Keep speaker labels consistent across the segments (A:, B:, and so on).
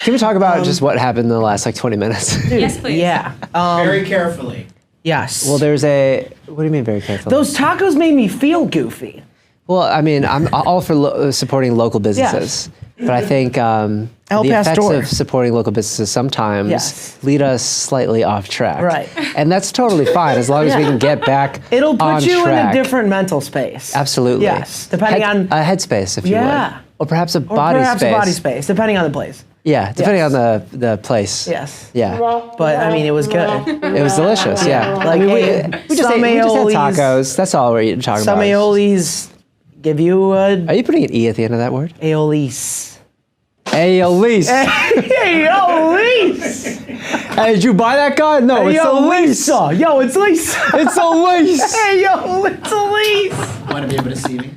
A: Can we talk about just what happened in the last like 20 minutes?
B: Dude, yes, please.
C: Yeah.
D: Very carefully.
C: Yes.
A: Well, there's a, what do you mean very carefully?
C: Those tacos made me feel goofy.
A: Well, I mean, I'm all for supporting local businesses, but I think the effects of supporting local businesses sometimes lead us slightly off track.
C: Right.
A: And that's totally fine as long as we can get back
C: It'll put you
A: track.
C: in a different mental space.
A: Absolutely.
C: Yes, depending on...
A: A headspace, if you would. Or perhaps a body space.
C: Or perhaps a body space, depending on the place.
A: Yeah, depending on the place.
C: Yes.
A: Yeah.
C: But, I mean, it was good.
A: It was delicious, yeah.
C: Like,
A: we just had tacos. That's all we're talking about.
C: Some aiolis give you a...
A: Are you putting an E at the end of that word?
C: Aiolis.
A: Aiolis.
C: Aiolis.
A: Hey, did you buy that guy? No, it's a lease.
C: Yo, it's Lisa.
A: It's a lease.
C: Hey, yo, it's a lease.
D: Want to be able to see me?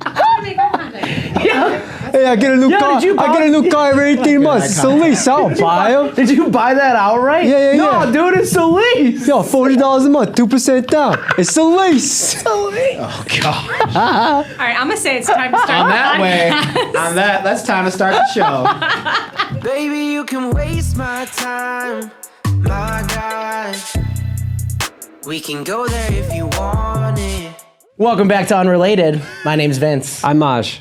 A: Hey, I get a new car. I get a new car every 18 months. It's a lease. I'll buy him.
C: Did you buy that outright?
A: Yeah.
C: No, dude, it's a lease.
A: Yo, $40 a month, 2% down. It's a lease.
C: It's a lease.
D: Oh, God.
B: All right, I'm going to say it's time to start.
D: On that way, on that, that's time to start the show.
E: Baby, you can waste my time, my God. We can go there if you want it.
C: Welcome back to Unrelated. My name's Vince.
A: I'm Maj.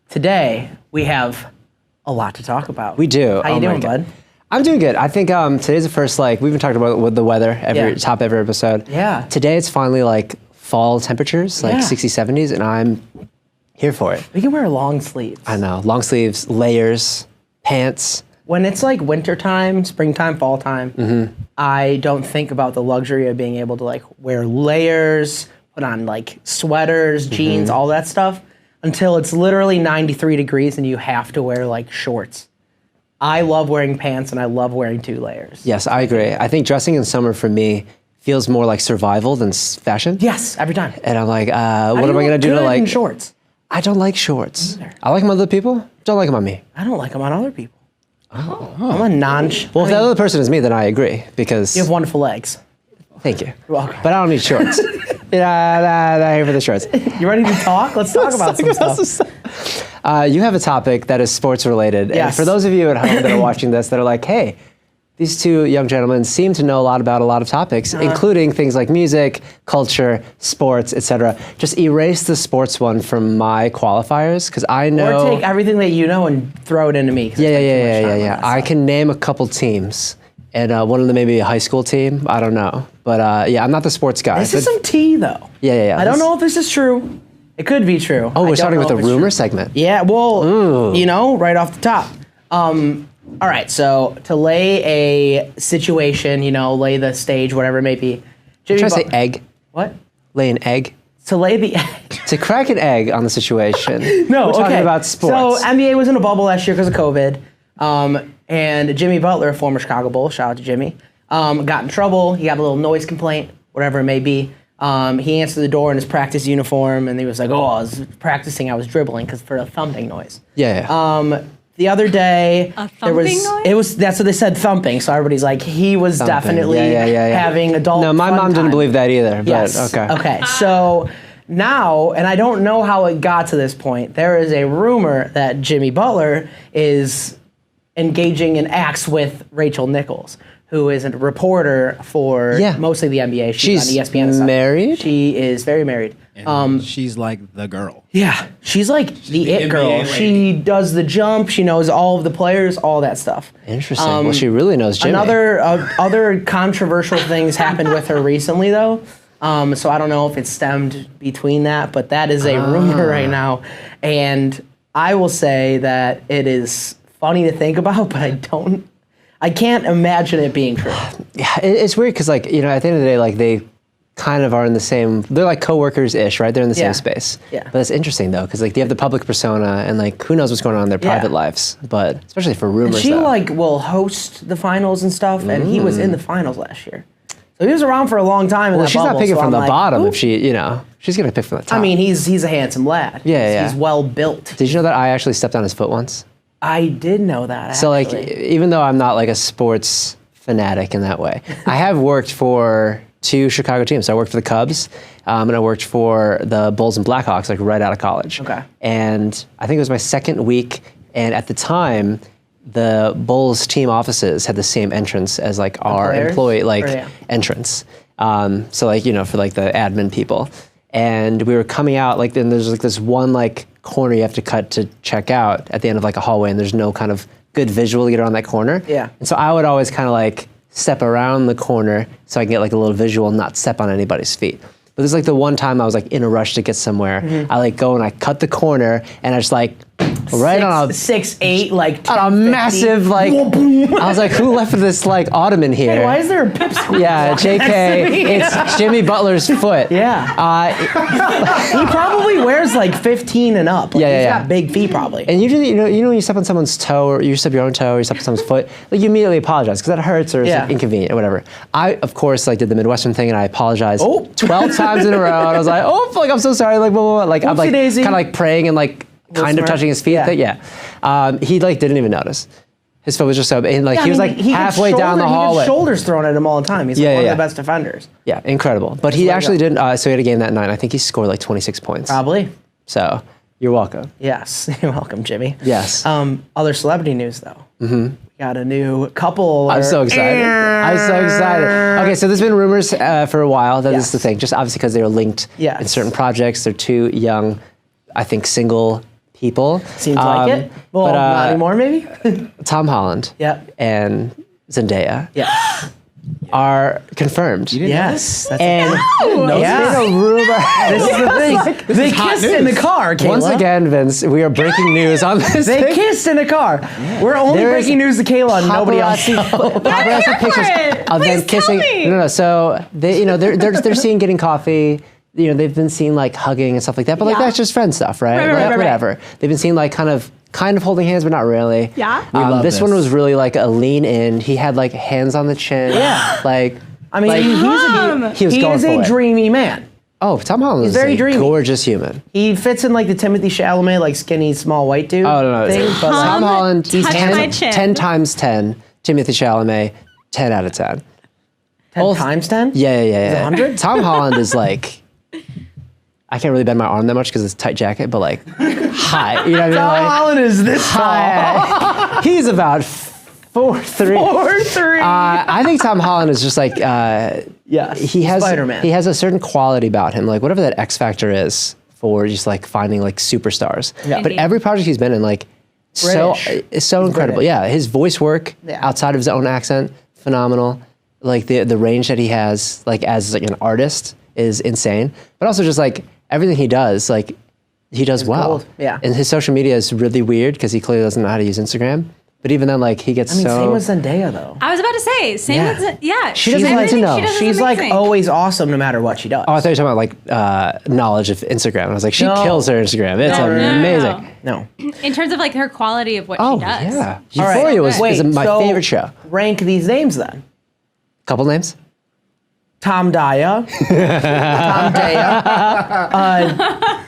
C: Today, we have a lot to talk about.
A: We do.
C: How you doing, bud?
A: I'm doing good. I think today's the first, like, we've been talking about with the weather top every episode.
C: Yeah.
A: Today it's finally like fall temperatures, like 60s, 70s, and I'm here for it.
C: We can wear long sleeves.
A: I know. Long sleeves, layers, pants.
C: When it's like wintertime, springtime, fall time, I don't think about the luxury of being able to like wear layers, put on like sweaters, jeans, all that stuff, until it's literally 93 degrees and you have to wear like shorts. I love wearing pants and I love wearing 2 layers.
A: Yes, I agree. I think dressing in summer for me feels more like survival than fashion.
C: Yes, every time.
A: And I'm like, what am I going to do to like...
C: in shorts?
A: I don't like shorts. I like them on other people, don't like them on me.
C: I don't like them on other people. Oh. I'm a
A: Well, if that other person is me, then I agree, because...
C: You have wonderful legs.
A: Thank you.
C: You're welcome.
A: But I don't need shorts. Not here for the shorts.
C: You ready to talk? Let's talk about some stuff.
A: You have a topic that is sports related.
C: Yes.
A: And for those of you at home that are watching this that are like, hey, these 2 young gentlemen seem to know a lot about a lot of topics, including things like music, culture, sports, etc. Just erase the sports one from my qualifiers, because I know...
C: Or take everything that you know and throw it into me.
A: Yeah. I can name a couple teams, and one of them may be a high school team. I don't know. But yeah, I'm not the sports guy.
C: This is some tea, though.
A: Yeah.
C: I don't know if this is true. It could be true.
A: Oh, we're starting with a rumor segment.
C: Yeah, well, you know, right off the top. All right, so to lay a situation, you know, lay the stage, whatever it may be.
A: Try to say egg.
C: What?
A: Lay an egg.
C: To lay the egg.
A: To crack an egg on the situation.
C: No,
A: we're talking about sports.
C: So NBA was in a bubble last year because of COVID. And Jimmy Butler, former Chicago Bull, shout out to Jimmy, got in trouble. He got a little noise complaint, whatever it may be. He answered the door in his practice uniform, and he was like, "Oh, I was practicing. I was dribbling because for a thumping noise."
A: Yeah.
C: The other day,
B: there was
C: that's what they said, thumping. So everybody's like, he was
A: thumping.
C: definitely having adult.
A: No, my mom didn't believe that either. But
C: Yes.
A: okay.
C: Okay. So now, and I don't know how it got to this point. There is a rumor that Jimmy Butler is engaging in acts with Rachel Nichols, who is a reporter for mostly the NBA. She's on ESPN and stuff.
A: Married?
C: She is very married.
D: And she's like the girl.
C: Yeah, she's like the it
D: NBA
C: girl.
D: lady.
C: She does the jump. She knows all of the players, all that stuff.
A: Interesting. Well, she really knows Jimmy.
C: Other controversial things happened with her recently, though. So I don't know if it stemmed between that, but that is a rumor right now. And I will say that it is funny to think about, but I can't imagine it being true.
A: Yeah, it's weird because, like, you know, at the end of the day, like, they kind of are in the same, they're like coworkers-ish, right? They're in the same space.
C: Yeah.
A: But it's interesting, though, because, like, they have the public persona, and, like, who knows what's going on in their private lives, but especially for rumors,
C: and she, like, will host the finals and stuff, and he was in the finals last year. So he was around for a long time in that
A: she's
C: bubble,
A: not picking
C: so
A: from
C: I'm
A: the
C: like,
A: bottom
C: ooh.
A: if she, you know, she's going to pick from the top.
C: I mean, he's a handsome lad.
A: Yeah.
C: He's well built.
A: Did you know that I actually stepped on his foot once?
C: I did know that,
A: So,
C: actually.
A: like, even though I'm not, like, a sports fanatic in that way, I have worked for 2 Chicago teams. So I worked for the Cubs, and I worked for the Bulls and Blackhawks, like, right out of college.
C: Okay.
A: And I think it was my second week, and at the time, the Bulls team offices had the same entrance as like our
C: players?
A: employee like
C: Or, yeah.
A: entrance. So like, you know, for like the admin people. And we were coming out, like, then there's like this one like corner you have to cut to check out at the end of like a hallway, and there's no kind of good visual to get around that corner.
C: Yeah.
A: And so I would always kind of like step around the corner so I can get like a little visual and not step on anybody's feet. But this is like the one time I was like in a rush to get somewhere. I like go and I cut the corner and I just like right on a
C: 6'8", like
A: on a
C: 250.
A: massive like. I was like, who left this like ottoman here?
C: Hey, why is there a pip squeak?
A: Yeah, JK, it's Jimmy Butler's foot.
C: Yeah. He probably wears like 15 and up. Like,
A: Yeah,
C: he's
A: yeah.
C: got big feet probably.
A: And usually, you know when you step on someone's toe, or you step your own toe, or you step on someone's foot, like you immediately apologize because that hurts or it's
C: Yeah.
A: like, inconvenient or whatever. I, of course, like did the Midwestern thing and I apologized 12 times in a row. And I was like, oh, like I'm so sorry, like blah, blah, blah. Like I'm like
C: Whoopsie-daisy.
A: kind of like praying and like kind of
C: smirk.
A: touching his feet.
C: Yeah.
A: He like didn't even notice. His foot was just so, and like
C: Yeah,
A: he was
C: I mean,
A: like halfway down the
C: He
A: hallway.
C: gets shoulders thrown at him all the time. He's like one of the best defenders.
A: Yeah, incredible. But he
C: let it
A: actually
C: go.
A: didn't. So he had a game that night. I think he scored like 26 points.
C: Probably.
A: So you're welcome.
C: Yes. You're welcome, Jimmy.
A: Yes.
C: Other celebrity news though. We got a new couple.
A: I'm so excited. I'm so excited. Okay, so there's been rumors for a while that this is the
C: Yes.
A: thing, just obviously because they were linked
C: Yes.
A: in certain projects. They're two young, I think, single people.
C: Seems like it. Well,
A: but,
C: not anymore maybe.
A: Tom Holland
C: Yep.
A: and Zendaya
C: Yes.
A: are confirmed.
C: Yes. That's
A: And
C: yeah.
A: there's been a rumor.
C: This is the thing. They kissed in the car, Kayla.
A: Once again, Vince, we are breaking news on this
C: They
A: thing.
C: kissed in a car. We're only
A: There is
C: breaking news to Kayla and nobody else.
A: Paparazzi
B: here for
A: pictures
B: it.
A: of them
B: Please tell
A: kissing.
B: me.
A: No. So they, you know, they're seen getting coffee. You know, they've been seen like hugging and stuff like that. But like
B: Yeah.
A: that's just friend stuff, right?
B: Right,
A: Like,
B: right.
A: whatever. They've been seen like kind of holding hands, but not really.
B: Yeah?
D: We love
A: this one
D: this.
A: was really like a lean in. He had like hands on the chin.
C: Yeah.
A: Like.
C: I mean,
A: like,
C: he
A: was
C: is
A: going for
C: a
A: it.
C: dreamy man.
A: Oh, Tom Holland is
C: very
A: a
C: dreamy.
A: gorgeous human.
C: He fits in like the Timothy Chalamet, like skinny, small white dude.
A: Oh no,
C: thing, but like,
A: Tom Holland,
B: touch my
A: 10,
B: chin.
A: 10 times 10. Timothy Chalamet, 10 out of 10.
C: 10 times 10?
A: Yeah.
C: 100?
A: Tom Holland is like, I can't really bend my arm that much because it's a tight jacket, but like high. You know what I mean?
C: Tom
A: Like,
C: Holland is this tall.
A: high. He's about 4'3".
C: 4'3".
A: I think Tom Holland is just like
C: Yes,
A: he has
C: Spider-Man.
A: He has a certain quality about him, like whatever that X factor is for just like finding like superstars.
C: Yeah.
A: But every project he's been in, like
C: British.
A: it's so incredible.
C: British.
A: Yeah, his voice work
C: Yeah.
A: outside of his own accent, phenomenal. Like the range that he has, like as like an artist, is insane. But also just like everything he does, like he does well.
C: gold. Yeah.
A: And his social media is really weird because he clearly doesn't know how to use Instagram. But even then, like he gets
C: I mean,
A: so.
C: same with Zendaya though.
B: I was about to say, same
A: Yeah.
B: with, yeah.
A: She doesn't like to
B: everything
A: know.
B: She does is
C: She's like
B: amazing.
C: always awesome no matter what she does.
A: Oh, I thought you were talking about like knowledge of Instagram. And I was like, she
C: No.
A: kills her Instagram. It's
B: No, no, no,
A: amazing.
B: no.
C: No.
B: In terms of like her quality of what
A: Oh
B: she does.
A: yeah,
C: All right.
A: Euphoria was
C: Wait,
A: is my
C: so
A: favorite show.
C: Rank these names then.
A: Couple names.
C: Tom Daya. Tom Daya.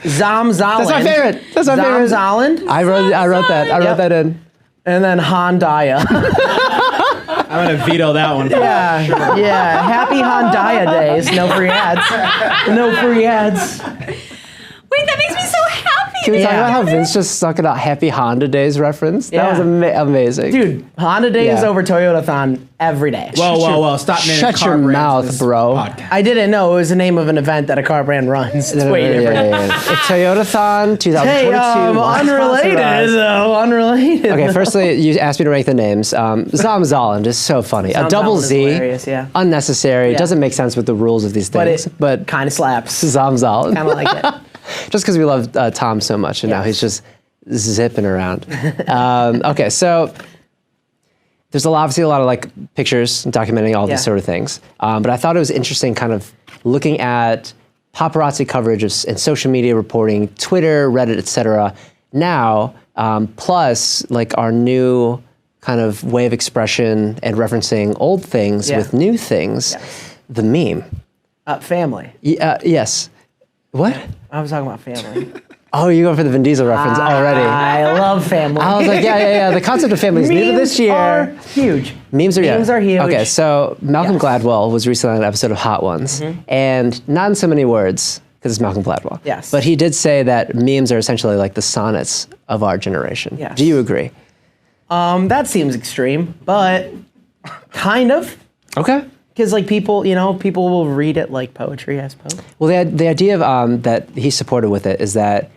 C: Zam Zalland.
A: That's my favorite. That's my favorite.
C: Zam Zalland.
A: I wrote that. I wrote
C: Yep.
A: that in.
C: And then Han Daya.
D: I'm gonna veto that one.
C: Yeah. Yeah. Happy Han Daya days. No free ads. No free ads.
B: Wait, that makes me so happy.
A: Can we talk
C: Yeah.
A: about how Vince just stuck at a Happy Honda Days reference? That
C: Yeah.
A: was amazing.
C: Dude, Honda Days
A: Yeah.
C: over Toyotathon every day.
D: Whoa. Stop naming
A: Shut
D: car
A: your
D: brands
A: mouth,
D: this
A: bro.
D: podcast.
C: I didn't know it was the name of an event that a car brand runs. It's
A: No,
C: way different.
A: It's Toyotathon 2022.
C: Hey, unrelated though. Unrelated.
A: Okay, firstly, you asked me to rank the names. Zam Zalland is so funny.
C: Zam
A: A double
C: Zalland is
A: Z,
C: hilarious, yeah.
A: unnecessary.
C: Yeah.
A: Doesn't make sense with the rules of these
C: But
A: things.
C: it
A: But
C: kind of slaps.
A: Zam Zalland.
C: Kind of like it.
A: Just because we love Tom so much, and now he's just zipping around. Okay, so there's obviously a lot of like pictures documenting all
C: Yeah.
A: these sort of things. But I thought it was interesting kind of looking at paparazzi coverage and social media reporting, Twitter, Reddit, etc. Now, plus like our new kind of way of expression and referencing old things
C: Yeah.
A: with new things,
C: Yes.
A: the meme.
C: Family.
A: Yes. What?
C: I was talking about family.
A: Oh, you're going for the Vin Diesel reference already.
C: I love family.
A: I was like, yeah. The concept of family is new to this year.
C: Are huge.
A: Memes are
C: huge.
A: Okay, so Malcolm
C: Yes.
A: Gladwell was recently on an episode of Hot Ones, and not in so many words because it's Malcolm Gladwell.
C: Yes.
A: But he did say that memes are essentially like the sonnets of our generation.
C: Yes.
A: Do you agree?
C: That seems extreme, but kind of.
A: Okay.
C: Because like people will read it like poetry, I suppose.
A: Well, the idea of that he supported with it is that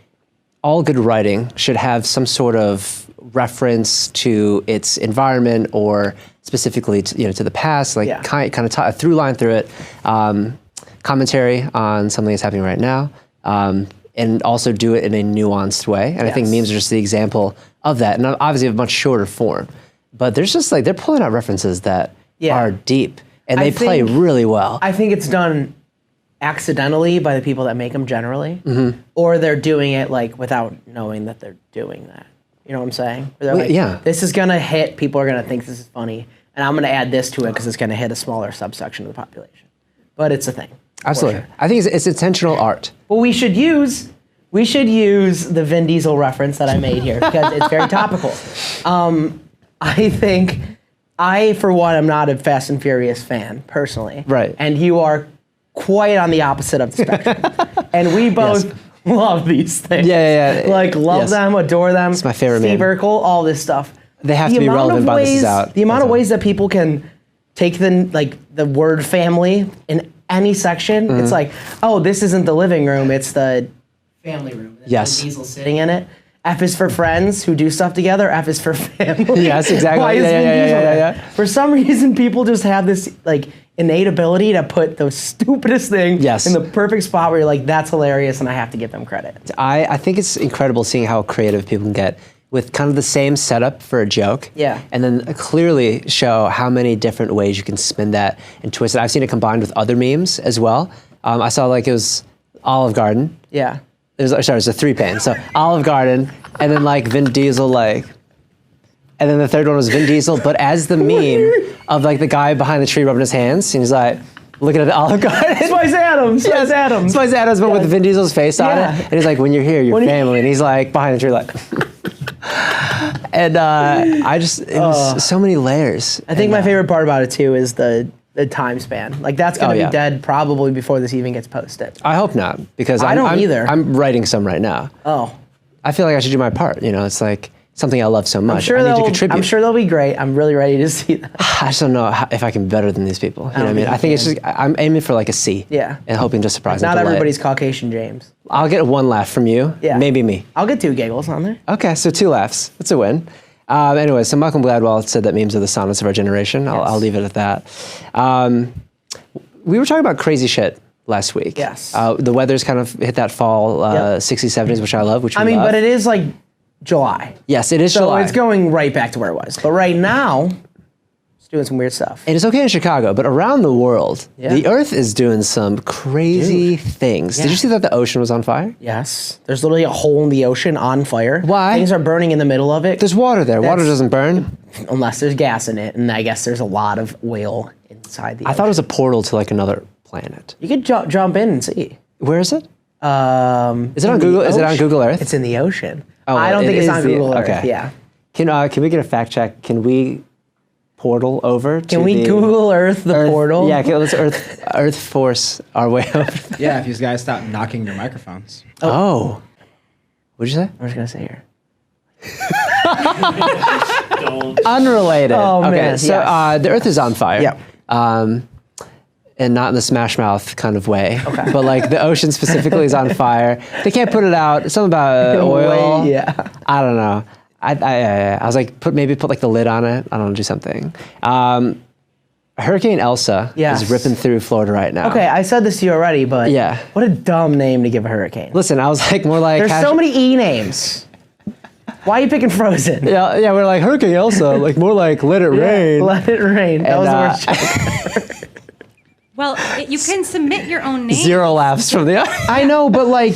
A: all good writing should have some sort of reference to its environment or specifically to the past, like kind of a through line through it, commentary on something that's happening right now, and also do it in a nuanced way. And I think memes are just the example of that, and obviously a much shorter form. But there's just like they're pulling out references that are deep. And they play really well.
C: I think it's done accidentally by the people that make them generally, or they're doing it like without knowing that they're doing that. You know what I'm saying? They're like, this is gonna hit. People are gonna think this is funny, and I'm gonna add this to it because it's gonna hit a smaller subsection of the population. But it's a thing.
A: Absolutely,
C: sure.
A: I think it's intentional art.
C: But we should use the Vin Diesel reference that I made here because it's very topical. I think. For one, am not a Fast and Furious fan, personally.
A: Right.
C: And you are quite on the opposite of the spectrum. And we both love these things.
A: Yeah.
C: Like, love them, adore them.
A: It's my favorite
C: Steve
A: meme.
C: Urkel, all this stuff.
A: They have to be relevant by this is out.
C: The amount of ways that people can take the word family in any section, it's like, oh, this isn't the living room, it's the family room.
A: Yes.
C: Vin Diesel sitting in it. F is for friends who do stuff together. F is for family.
A: Yes, exactly.
C: Why is Vin Diesel there?
A: Yeah.
C: For some reason, people just have this like innate ability to put the stupidest thing in the perfect spot where you're like, that's hilarious, and I have to give them credit.
A: I think it's incredible seeing how creative people can get with kind of the same setup for a joke.
C: Yeah.
A: And then clearly show how many different ways you can spin that and twist it. I've seen it combined with other memes as well. I saw like it was Olive Garden.
C: Yeah.
A: It was a 3-pane. So Olive Garden, and then like Vin Diesel, like, and then the third one was Vin Diesel, but as the meme of like the guy behind the tree rubbing his hands, and he's like looking at the Olive Garden.
C: Spice Adams. Spice Adams.
A: Spice Adams, but with Vin Diesel's face on it, and he's like, "When you're here, your family," and he's like behind the tree, like. And it was so many layers.
C: I think my favorite part about it too is the time span. Like that's gonna be dead probably before this even gets posted.
A: I hope not, because
C: I don't either.
A: I'm writing some right now.
C: Oh.
A: I feel like I should do my part. It's like something I love so much. I need to contribute.
C: I'm sure they'll be great. I'm really ready to see that.
A: I just don't know if I can be better than these people. You know what I mean? I think it's just I'm aiming for like a C.
C: Yeah.
A: And hoping to surprise.
C: Not everybody's Caucasian James.
A: I'll get 1 laugh from you.
C: Yeah.
A: Maybe me.
C: I'll get 2 giggles on there.
A: Okay, so 2 laughs. That's a win. Anyway, so Malcolm Gladwell said that memes are the sonnets of our generation. I'll leave it at that. We were talking about crazy shit last week.
C: Yes.
A: The weather's kind of hit that fall 60s, 70s, which I love, which we love.
C: But it is like July.
A: Yes, it is July.
C: So it's going right back to where it was. But right now, it's doing some weird stuff.
A: And it's okay in Chicago, but around the world, the Earth is doing some crazy things. Did you see that the ocean was on fire?
C: Yes. There's literally a hole in the ocean on fire.
A: Why?
C: Things are burning in the middle of it.
A: There's water there. Water doesn't burn.
C: Unless there's gas in it, and I guess there's a lot of oil inside the ocean.
A: I thought it was a portal to like another planet.
C: You could jump in and see.
A: Where is it? Is it on Google? Is it on Google Earth?
C: It's in the ocean.
A: Oh,
C: I don't think it's on Google Earth.
A: Okay.
C: Yeah.
A: Can we get a fact check? Can we portal over to
C: Can we Google Earth the portal?
A: Yeah, let's Earth force our way over.
D: Yeah, if you guys stop knocking your microphones.
A: Oh. What'd you say?
C: I was going to say here.
A: Unrelated.
C: Oh,
A: okay,
C: man,
A: so
C: yes.
A: the Earth is on fire.
C: Yep.
A: And not in the Smash Mouth kind of way, but like the ocean specifically is on fire. They can't put it out. Something about oil.
C: Yeah.
A: I don't know. I was like, put like the lid on it. I don't know, do something. Hurricane Elsa is ripping through Florida right now.
C: Okay, I said this to you already, but
A: Yeah.
C: what a dumb name to give a hurricane.
A: Listen, I was like more like
C: There's so many E names. Why are you picking Frozen?
A: Yeah, we're like Hurricane Elsa, like more like Let It Rain.
C: Let it rain. That was the worst joke.
B: Well, you can submit your own name.
A: 0 laughs from the
C: I know, but like,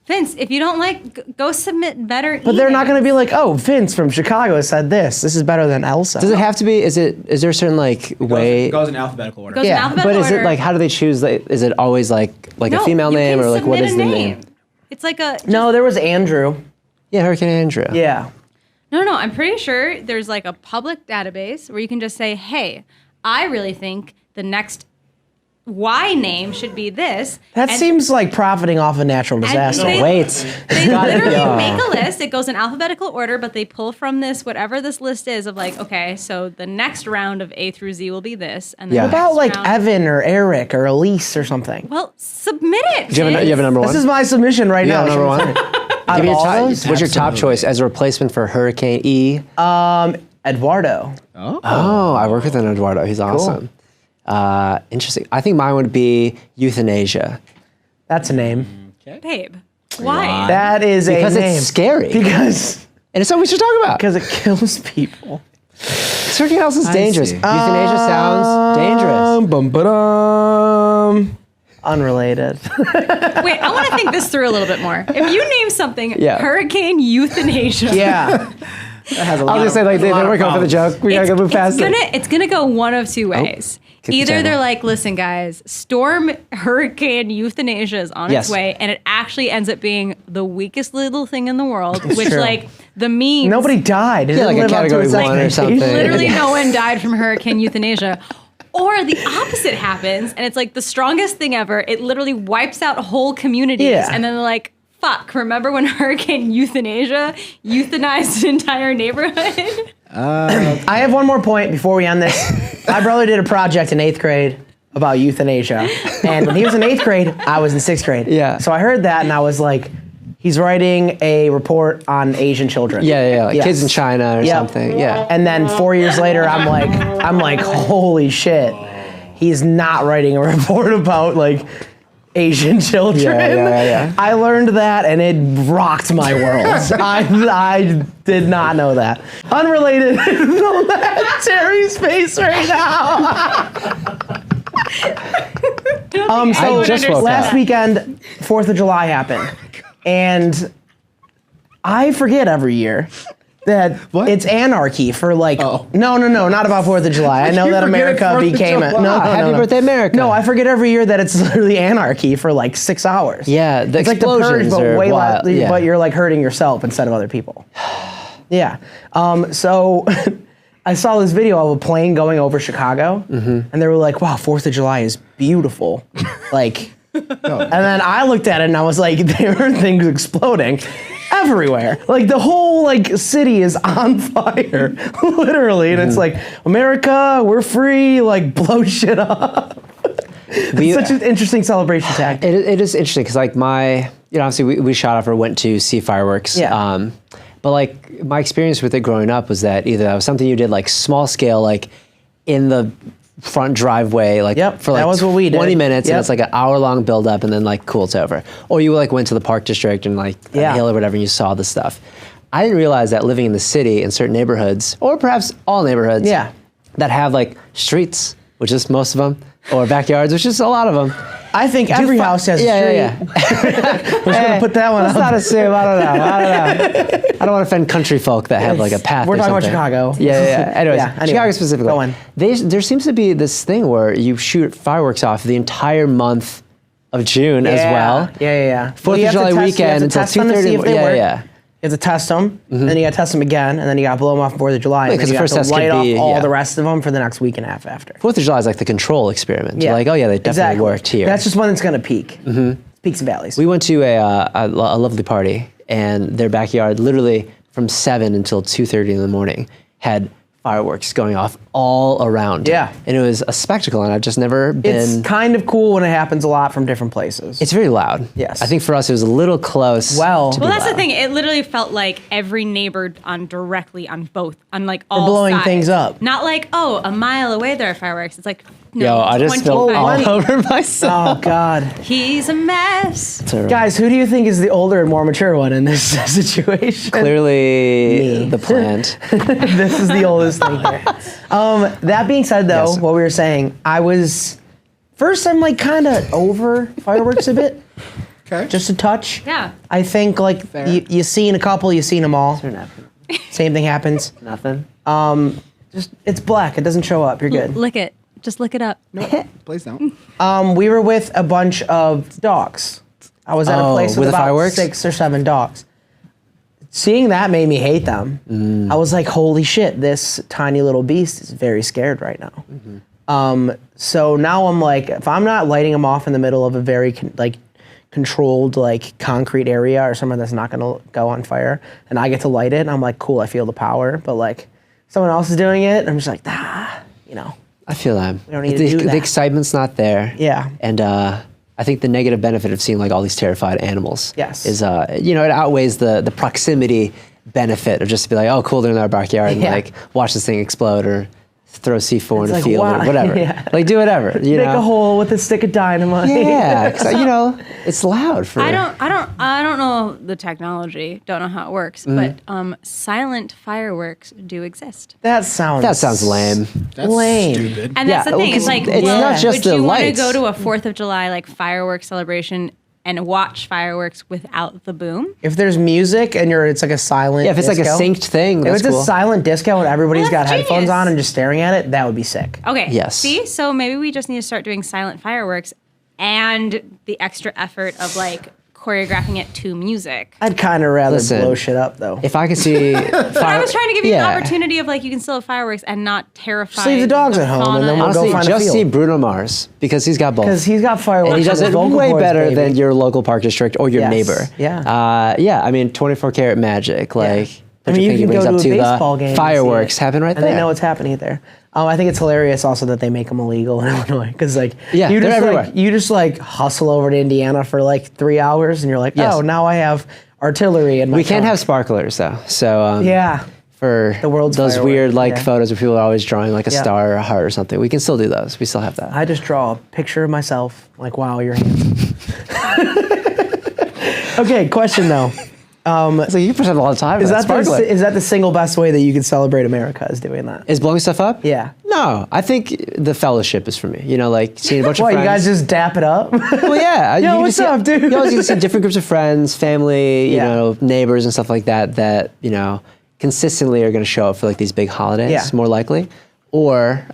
B: Vince, if you don't like, go submit better.
C: but they're not going to be like, oh, Vince from Chicago said this. This is better than Elsa.
A: Does it have to be? Is there a certain like way?
D: It goes in alphabetical order.
B: Goes in alphabetical
A: But is it
B: order.
A: like how do they choose? Like, is it always like
B: No,
A: a female
B: you
A: name
B: can
A: or like what
B: submit
A: is
B: a
A: the name?
B: It's like a
C: No, there was Andrew.
A: Yeah, Hurricane Andrew.
C: Yeah.
B: No, I'm pretty sure there's like a public database where you can just say, hey, I really think the next Y name should be this.
C: That
B: And
C: seems like profiting off a natural disaster.
B: they-
A: Wait.
B: They
A: Got it.
B: literally
A: Yeah.
B: make a list. It goes in alphabetical order, but they pull from this, whatever this list is of like, okay, so the next round of A through Z will be this. And then
A: Yeah.
B: the
C: What about
B: next
C: like
B: round-
C: Evan or Eric or Elise or something?
B: Well, submit it.
A: Do you have a number one?
C: This is my submission right now.
A: number one.
C: Out
A: Give
C: of
A: me a
C: all
A: top,
C: those,
A: what's your top choice as a replacement for Hurricane E?
C: Eduardo.
A: Oh, I work with an Eduardo. He's awesome. Interesting. I think mine would be euthanasia.
C: That's a name.
B: Babe, why?
C: That is
A: Because
C: a name.
A: it's scary.
C: Because
A: And it's something we should talk about.
C: it kills people.
A: Certain else is dangerous.
D: see.
A: Euthanasia sounds dangerous.
C: Unrelated.
B: Wait, I want to think this through a little bit more. If you name something
A: Yeah.
B: hurricane euthanasia,
C: Yeah.
D: Has a
A: I
D: lot
A: was gonna say, like, they
D: lot
A: were
D: of
A: going for the
D: problems.
A: joke. We gotta move past it.
B: it's gonna go one of two ways.
A: kick the
B: Either
A: table.
B: they're like, listen, guys, storm hurricane euthanasia is on
A: Yes.
B: its way, and it actually ends up being the weakest little thing in the world, which
C: true.
B: like the memes.
C: Nobody died. It
A: Yeah, like
C: didn't
A: a
C: live up to
A: category
C: its
A: one or
C: expectations.
A: something.
B: Literally,
A: Yeah.
B: no one died from hurricane euthanasia. Or the opposite happens, and it's like the strongest thing ever. It literally wipes out whole communities,
C: Yeah.
B: and then they're like, "Fuck! Remember when Hurricane Euthanasia euthanized an entire neighborhood?"
C: I have one more point before we end this. My brother did a project in 8th grade about euthanasia. And when he was in 8th grade, I was in 6th grade.
A: Yeah.
C: So I heard that and I was like, he's writing a report on Asian children.
A: Yeah, like
C: Yes.
A: kids in China or
C: Yep.
A: something. Yeah.
C: And then 4 years later, I'm like, holy shit. He's not writing a report about like Asian children.
A: Yeah.
C: I learned that and it rocked my world. I did not know that. Unrelated. Don't let Terry's face right now. So
A: I just woke
C: last
A: up.
C: weekend, 4th of July happened. And I forget every year that
D: What?
C: it's anarchy for like,
D: Oh.
C: no, not about 4th of July. I know
D: You
C: that
D: forget
C: America
D: 4th of
C: became it.
D: July.
C: No,
A: Happy birthday, America.
C: No, I forget every year that it's literally anarchy for like 6 hours.
A: Yeah, the
C: it's like the purge,
A: explosions
C: but
A: are
C: way
A: wild,
C: less.
A: yeah.
C: But you're like hurting yourself instead of other people. Yeah. So I saw this video of a plane going over Chicago, and they were like, "Wow, 4th of July is beautiful." Like, and then I looked at it and I was like, "There are things exploding everywhere. Like the whole like city is on fire, literally." And it's like, "America, we're free." Like, blow shit up. It's such an interesting celebration tactic.
A: It is interesting because like obviously we shot off or went to see fireworks.
C: Yeah.
A: But like my experience with it growing up was that either that was something you did like small scale, like in the front driveway, like
C: Yep,
A: for like
C: that was what we did.
A: 20 minutes,
C: Yep.
A: and it's like an hour-long build-up, and then like cool, it's over. Or you like went to the park district and like a
C: Yeah.
A: hill or whatever, and you saw the stuff. I didn't realize that living in the city in certain neighborhoods, or perhaps all neighborhoods,
C: Yeah.
A: that have like streets, which is most of them, or backyards, which is a lot of them.
C: I think every house has a street.
A: Yeah.
C: We're just gonna put that one
A: Let's
C: up.
A: not assume. I don't know. I don't want to offend country folk that have like a path.
C: We're
A: or
C: talking about
A: something.
C: Chicago.
A: Yeah. Anyways,
C: Yeah, anyway,
A: Chicago specifically.
C: go on.
A: There seems to be this thing where you shoot fireworks off the entire month of June as well.
C: Yeah.
A: Fourth
C: you
A: of
C: have to
A: July
C: test- you have
A: weekend
C: to
A: until
C: test them to
A: 2:30.
C: see if they work.
A: Yeah.
C: You have to test them, then you got to test them again, and then you got to blow them off on 4th of July. and
A: 'cause
C: then
A: the
C: you
A: first
C: have
A: test
C: to
A: could
C: light off
A: be-
C: all
A: yeah.
C: the rest of them for the next week and a half after.
A: 4th of July is like the control experiment. Like, oh yeah, they definitely
C: exactly.
A: worked here.
C: That's just when it's gonna peak. Peaks and valleys.
A: We went to a lovely party, and their backyard, literally from 7 until 2:30 in the morning, had fireworks going off all around.
C: Yeah.
A: And it was a spectacle, and I've just never been.
C: It's kind of cool when it happens a lot from different places.
A: It's very loud.
C: Yes.
A: I think for us it was a little close.
C: Well-
A: to
B: Well,
A: be
B: that's the
A: loud.
B: thing. It literally felt like every neighbor directly on both, on like all
C: blowing
B: sides.
C: things up.
B: Not like, oh, a mile away there are fireworks. It's like, no,
A: Yo, I just spilled
B: 25.
A: all over myself.
C: Oh God.
B: He's a mess.
C: Guys, who do you think is the older and more mature one in this situation?
A: Clearly,
C: Me.
A: the plant.
C: This is the oldest thing here. That being said, though,
A: Yes.
C: what we were saying, I'm like kind of over fireworks a bit,
D: Okay.
C: just a touch.
B: Yeah.
C: I think like
D: Fair.
C: you seen a couple, you seen them all. Same thing happens.
A: Nothing.
C: Just it's black. It doesn't show up. You're good.
B: Lick it. Just lick it up.
D: Please don't.
C: We were with a bunch of dogs. I was at a
A: Oh,
C: place
A: with
C: with
A: the
C: about
A: fireworks?
C: 6 or 7 dogs. Seeing that made me hate them. I was like, holy shit, this tiny little beast is very scared right now. So now I'm like, if I'm not lighting them off in the middle of a very controlled concrete area or somewhere that's not gonna go on fire, and I get to light it, and I'm like, cool, I feel the power. But like someone else is doing it, and I'm just like, you know.
A: I feel that.
C: We don't need to do that.
A: The excitement's not there.
C: Yeah.
A: And I think the negative benefit of seeing like all these terrified animals is, it outweighs the proximity benefit of just to be like, oh, cool, they're in our backyard and like watch this thing explode or throw C4 in a field or whatever. Like do whatever. You
C: Make a hole with a stick of dynamite.
A: Yeah, because it's loud for.
B: I don't know the technology. Don't know how it works, but silent fireworks do exist.
C: That sounds
A: lame.
D: That's
C: lame.
D: stupid.
B: And that's the thing. It's like,
A: it's not just
B: would
A: the
B: you want to
A: lights.
B: go to a 4th of July like fireworks celebration and watch fireworks without the boom?
C: If there's music and it's like a silent
A: if it's like a
C: disco,
A: synced thing,
C: if
A: that's
C: it's
A: cool.
C: a silent disco and everybody's got
B: that's
C: headphones
B: genius.
C: on and just staring at it, that would be sick.
B: Okay.
A: Yes.
B: See, so maybe we just need to start doing silent fireworks and the extra effort of like choreographing it to music.
C: I'd kind of rather
A: Listen,
C: blow shit up though.
A: If I could see,
B: But I was trying to give you an opportunity of like you can still have fireworks and not terrify.
C: Just leave the dogs at home and then we'll
A: honestly,
C: go find a
A: just
C: field.
A: see Bruno Mars because he's got both.
C: Because he's got fireworks.
A: And he does
C: in
A: it
C: his vocal
A: way
C: cords,
A: better
C: baby.
A: than your local park district or your
C: Yes.
A: neighbor.
C: Yeah.
A: Yeah. I mean, 24 karat magic. Like,
C: I mean, you can go to a baseball game. And
A: fireworks
C: see it,
A: happen right
C: and
A: there.
C: they know what's happening there. I think it's hilarious also that they make them illegal in Illinois because
A: Yeah,
C: you
A: they're
C: just
A: everywhere.
C: you just hustle over to Indiana for 3 hours and you're like,
A: Yes.
C: oh, now I have artillery in my
A: We can't
C: trunk.
A: have sparklers though. So
C: Yeah.
A: for
C: The world's
A: those
C: firework,
A: weird
C: yeah.
A: photos where people are always drawing like a
C: Yeah.
A: star or a heart or something, we can still do those. We still have that.
C: I just draw a picture of myself. Like, wow, you're handsome. Okay, question though.
A: So you spend a lot of time.
C: Is
A: with
C: that
A: sparkler.
C: is that the single best way that you can celebrate America is doing that?
A: Is blowing stuff up?
C: Yeah.
A: No, I think the fellowship is for me. Seeing a bunch of
C: What,
A: friends.
C: you guys just dap it up?
A: Well, yeah.
C: Yo,
A: you
C: what's
A: just see-
C: up, dude?
A: You always get to see different groups of friends, family,
C: Yeah.
A: neighbors and stuff like that, consistently are going to show up for these big holidays,
C: Yeah.
A: more likely. Or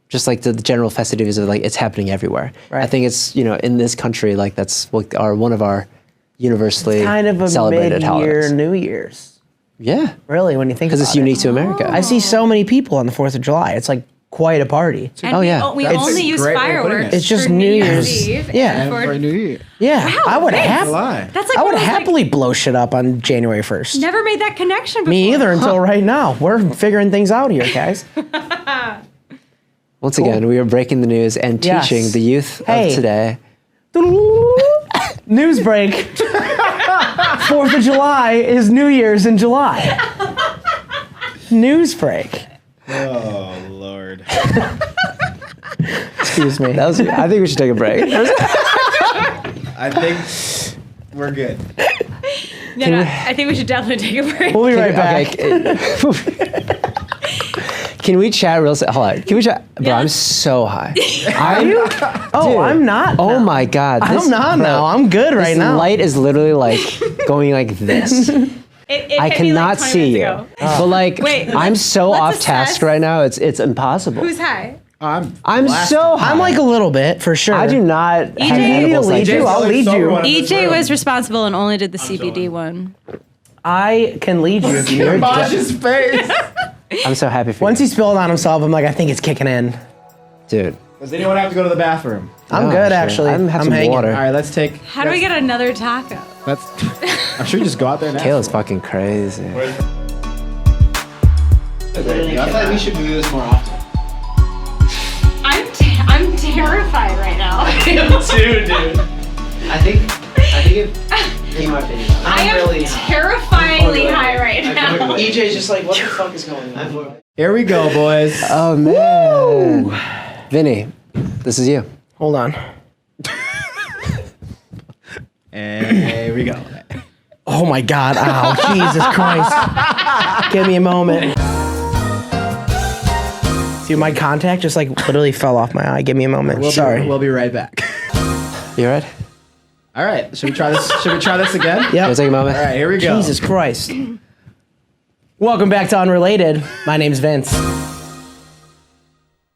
A: just the general festivities of it's happening everywhere.
C: Right.
A: I think it's, in this country, that's one of our universally
C: Kind of a
A: celebrated
C: mid-year
A: holidays.
C: New Year's.
A: Yeah.
C: Really, when you think
A: Because
C: about
A: it's unique to America.
C: I see so many people on the 4th of July. It's quite a party.
B: And
A: Oh, yeah.
B: we
D: That's
B: only
D: a
B: use
D: great way of putting
B: fireworks.
D: it.
C: It's just
B: for
C: New Year's.
B: Eve
C: Yeah.
B: and
D: And for New Year.
C: Yeah,
B: Wow,
C: I would
B: Vince.
D: July.
B: That's like
C: I
B: one
C: would
B: of those,
C: happily blow shit up on January 1st.
B: never made that connection before.
C: Me either until right now. We're figuring things out here, guys.
A: Once again, we are breaking the news and
C: Yes.
A: teaching the youth
C: Hey.
A: of today.
C: News break. 4th of July is New Year's in July. News break.
D: Oh, Lord.
C: Excuse me.
A: I think we should take a break.
D: I think we're good.
B: No, I think we should definitely take a break.
C: We'll be right back.
A: Okay. Can we chat real? Hold on. Can we chat? Bro,
B: Yeah.
A: I'm so high.
C: Are you? Oh,
A: Dude.
C: I'm not.
A: Oh
C: now.
A: my god.
C: I'm not now. I'm good right
A: this
C: now.
A: light is literally going like this.
B: It
A: I
B: hit me,
A: cannot
B: 20
A: see you.
B: minutes ago.
A: But
B: Wait,
A: I'm so
B: let's
A: off
B: assess-
A: task right now. It's impossible.
B: Who's high?
D: I'm
A: so high.
C: I'm a little bit for sure.
A: I do not have
B: EJ,
A: edibles
C: lead
A: like
C: you?
A: this.
C: I'll lead you.
B: EJ was responsible and only did the CBD one.
C: I can lead you if you need.
D: Maj's face.
A: I'm so happy for
C: Once
A: you.
C: he spilled on himself, I'm like, I think it's kicking in.
A: Dude.
D: Does anyone have to go to the bathroom?
C: I'm
A: No,
C: good
A: sure.
C: actually.
A: I'm have some
C: hanging.
A: water.
D: All right, let's take.
B: How do we get another taco?
D: Let's. I'm sure you just go out there now.
A: Kayla's fucking crazy.
D: I thought we should do this more often.
B: I'm terrified right now.
D: Dude.
A: I think it came up in
B: I am terrifyingly high right now.
C: EJ's just like, what the fuck is going on?
D: Here we go, boys.
A: Oh man. Vinny, this is you.
C: Hold on.
D: And here we go.
C: Oh my God! Ow! Jesus Christ! Give me a moment. See, my contact just literally fell off my eye. Give me a moment. Sorry.
D: We'll be right back.
A: You alright?
D: All right. Should we try this? Should we try this again?
C: Yep.
A: Wanna take a moment?
D: All right. Here we go.
C: Jesus Christ. Welcome back to Unrelated. My name's Vince.